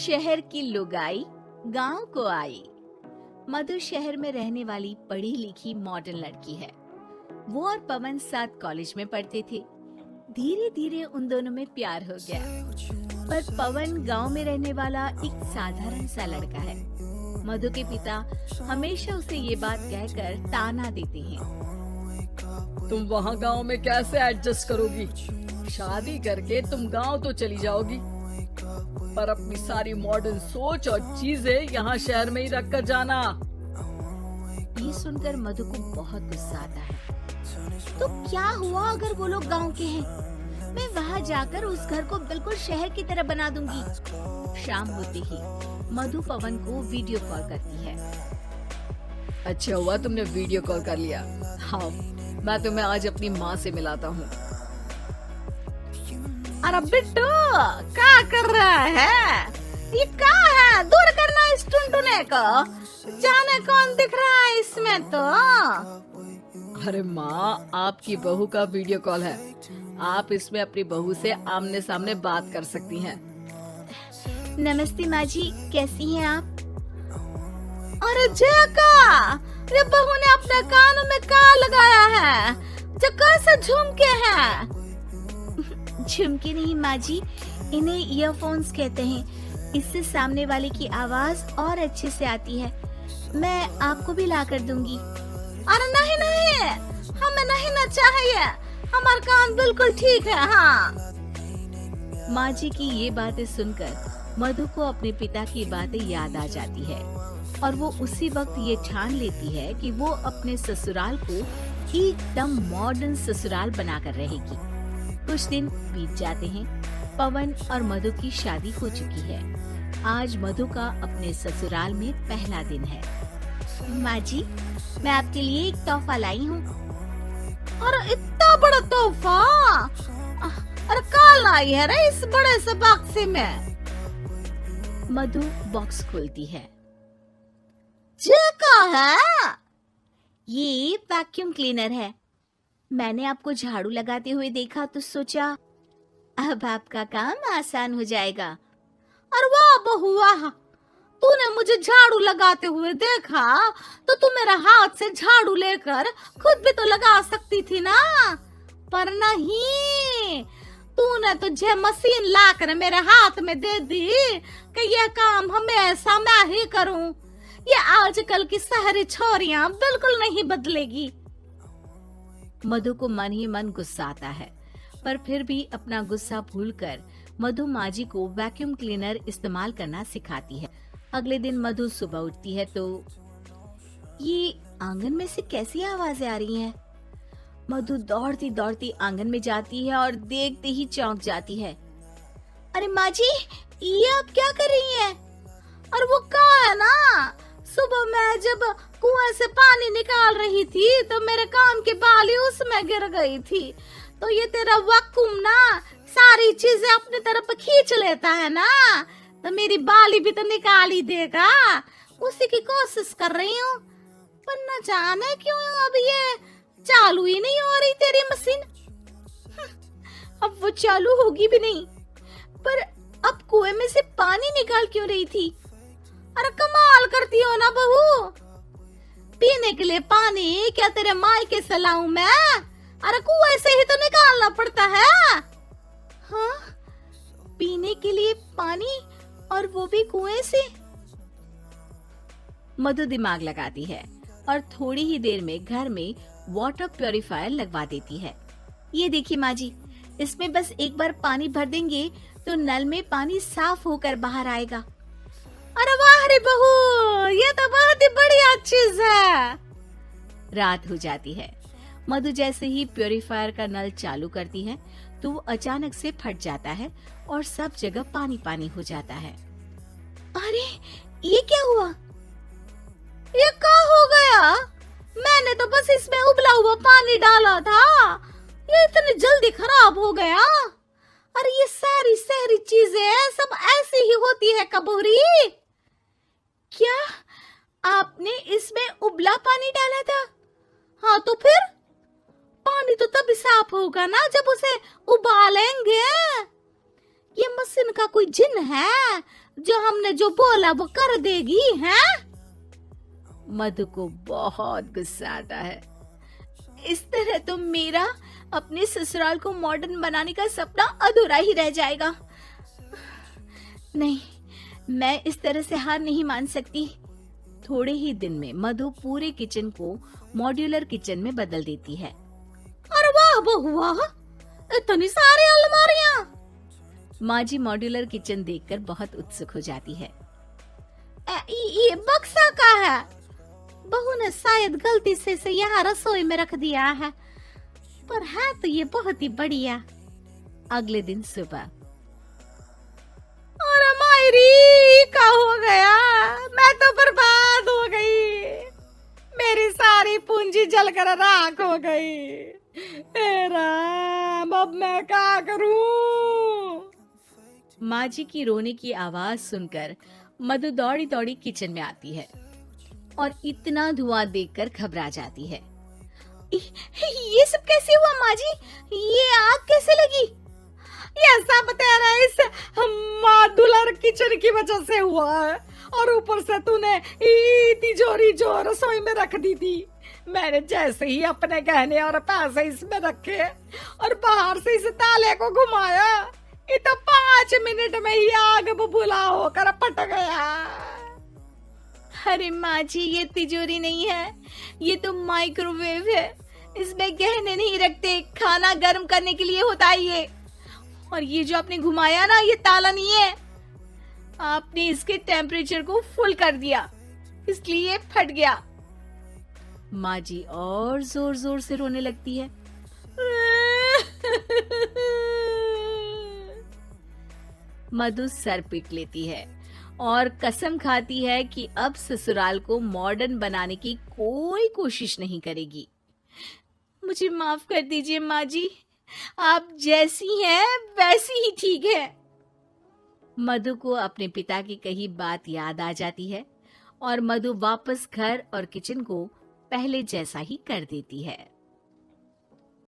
शहर की लुगाई गांव को आई। मधु शहर में रहने वाली पढ़ी लिखी मॉडर्न लड़की है। वो और पवन साथ कॉलेज में पढ़ते थे। धीरे धीरे उन दोनों में प्यार हो गया। पर पवन गांव में रहने वाला एक साधारण सा लड़का है। मधु के पिता हमेशा उसे ये बात कहकर ताना देते हैं, तुम वहाँ गांव में कैसे एडजस्ट करोगी? शादी करके तुम गांव तो चली जाओगी, पर अपनी सारी मॉडर्न सोच और चीजें यहाँ शहर में ही रख कर जाना। ये सुनकर मधु को बहुत गुस्सा आता है। तो क्या हुआ अगर वो लोग गांव के हैं? मैं वहाँ जाकर उस घर को बिल्कुल शहर की तरह बना दूंगी। शाम होते ही मधु पवन को वीडियो कॉल करती है। अच्छा हुआ तुमने वीडियो कॉल कर लिया। हाँ, मैं तुम्हें आज अपनी माँ से मिलाता हूँ। अरे बिट्टू, क्या कर रहा है? ये क्या है? दूर करना इस टुनटुने को। जाने कौन दिख रहा है इसमें तो। अरे माँ, आपकी बहू का वीडियो कॉल है। आप इसमें अपनी बहू से आमने सामने बात कर सकती हैं। नमस्ते माँ जी, कैसी हैं आप? अरे जका, ये बहू ने अपने कानों में क्या लगाया है? जका से झुमके हैं। झुमके नहीं माँ जी, इन्हें ईयरफोन्स कहते हैं। इससे सामने वाले की आवाज और अच्छे से आती है। मैं आपको भी ला कर दूंगी। अरे नहीं नहीं, हमें नहीं ना चाहिए। हमारा कान बिल्कुल ठीक है। हाँ। माँ जी की ये बातें सुनकर मधु को अपने पिता की बातें याद आ जाती है और वो उसी वक्त ये ठान लेती है कि वो अपने ससुराल को एकदम मॉडर्न ससुराल बनाकर रहेगी। कुछ दिन बीत जाते हैं। पवन और मधु की शादी हो चुकी है। आज मधु का अपने ससुराल में पहला दिन है। माँ जी, मैं आपके लिए एक तोहफा लाई हूँ। अरे इतना बड़ा तोहफा! अरे क्या लाई है रे इस बड़े से बक्से में? मधु बॉक्स खोलती है। ये क्या है? ये वैक्यूम क्लीनर है। मैंने आपको झाड़ू लगाते हुए देखा तो सोचा अब आपका काम आसान हो जाएगा। अरे वाह बहू वाह, तूने मुझे झाड़ू लगाते हुए देखा तो तू मेरा हाथ से झाड़ू लेकर खुद भी तो लगा सकती थी ना। पर नहीं, तूने तुझे मशीन लाकर मेरे हाथ में दे दी कि यह काम हमेशा मैं ही करूं। ये आजकल की शहरी छोरियां बिल्कुल नहीं बदलेगी। मधु को मन ही मन गुस्सा आता है, पर फिर भी अपना गुस्सा भूलकर मधु माँ जी को वैक्यूम क्लीनर इस्तेमाल करना सिखाती है। अगले दिन मधु सुबह उठती है तो ये आंगन में से कैसी आवाजें आ रही हैं? मधु दौड़ती दौड़ती आंगन में जाती है और देखते ही चौंक जाती है। अरे माँ जी, ये आप क्या कर रही हैं? और वो क्या है ना, सुबह मैं जब कुएं से पानी निकाल रही थी तो मेरे कान की बाली उसमें गिर गई थी। तो ये तेरा वैक्यूम ना सारी चीजें अपनी तरफ खींच लेता है ना, तो मेरी बाली भी तो निकाल ही देगा। उसी की कोशिश कर रही हूँ, पर न जाने क्यों अब ये चालू ही नहीं हो रही तेरी मशीन। अब वो चालू होगी भी नहीं। पर अब कुएं में से पानी निकाल क्यों रही थी? अरे कमाल करती हो ना बहू। पीने के लिए पानी क्या तेरे मायके से लाऊं मैं? अरे कुएं से ही तो निकालना पड़ता है। हाँ, पीने के लिए पानी, और वो भी कुएं से। मधु दिमाग लगाती है और थोड़ी ही देर में घर में वाटर प्यूरिफायर लगवा देती है। ये देखिए माँ जी, इसमें बस एक बार पानी भर देंगे तो नल में पानी साफ होकर बाहर आएगा। अरे वाह रे बहू, ये तो बहुत ही बढ़िया चीज है। रात हो जाती है। मधु जैसे ही प्यूरिफायर का नल चालू करती है तो वो अचानक से फट जाता है और सब जगह पानी पानी हो जाता है। अरे ये क्या हुआ? ये क्या हो गया? मैंने तो बस इसमें उबला हुआ पानी डाला था, ये इतनी जल्दी खराब हो गया। अरे ये सारी शहरी चीजें सब ऐसी ही होती है कबूरी। क्या आपने इसमें उबला पानी डाला था? हाँ तो फिर पानी तो तभी साफ होगा ना जब उसे उबालेंगे। ये मशीन का कोई जिन है जो हमने जो बोला वो कर देगी है? मधु को बहुत गुस्सा आता है। इस तरह तो मेरा अपने ससुराल को मॉडर्न बनाने का सपना अधूरा ही रह जाएगा। नहीं, मैं इस तरह से हार नहीं मान सकती। थोड़े ही दिन में मधु पूरे किचन को मॉड्यूलर किचन में बदल देती है। अरे वाह बहुआ, इतनी सारी अलमारियां! माँ जी मॉड्यूलर किचन देखकर बहुत उत्सुक हो जाती है। ये बक्सा का है। बहू ने शायद गलती से इसे यहाँ रसोई में रख दिया है, पर है तो ये बहुत ही बढ़िया। अगले दिन सुबह। अरे मायरी, क्या हो गया? मैं तो बर्बाद हो गई। मेरी सारी पूंजी जलकर राख हो गई। हे राम, अब मैं क्या करूं? माँ जी की रोने की आवाज सुनकर मधु दौड़ी दौड़ी किचन में आती है और इतना धुआं देखकर घबरा जाती है। ये सब कैसे हुआ माँ जी? ये आग कैसे लगी? ये सब तेरा इस मॉड्यूलर किचन की वजह से हुआ है, और ऊपर से तूने तिजोरी जो रसोई में रख दी थी। मैंने जैसे ही अपने गहने और पैसे इसमें रखे और बाहर से इस ताले को घुमाया, ये तो 5 मिनट में ही आग बबूला होकर फट गया। अरे माँ जी, ये तिजोरी नहीं है, ये तो माइक्रोवेव है। इसमें गहने नहीं रखते, खाना गर्म करने के लिए होता है ये। और ये जो आपने घुमाया ना, ये ताला नहीं है, आपने इसके टेम्परेचर को फुल कर दिया, इसलिए फट गया। माँ जी और जोर जोर से रोने लगती है। मधु सर पीट लेती है और कसम खाती है कि अब ससुराल को मॉडर्न बनाने की कोई कोशिश नहीं करेगी। मुझे माफ कर दीजिए माँ जी, आप जैसी हैं वैसी ही ठीक है। मधु को अपने पिता की कही बात याद आ जाती है और मधु वापस घर और किचन को पहले जैसा ही कर देती है।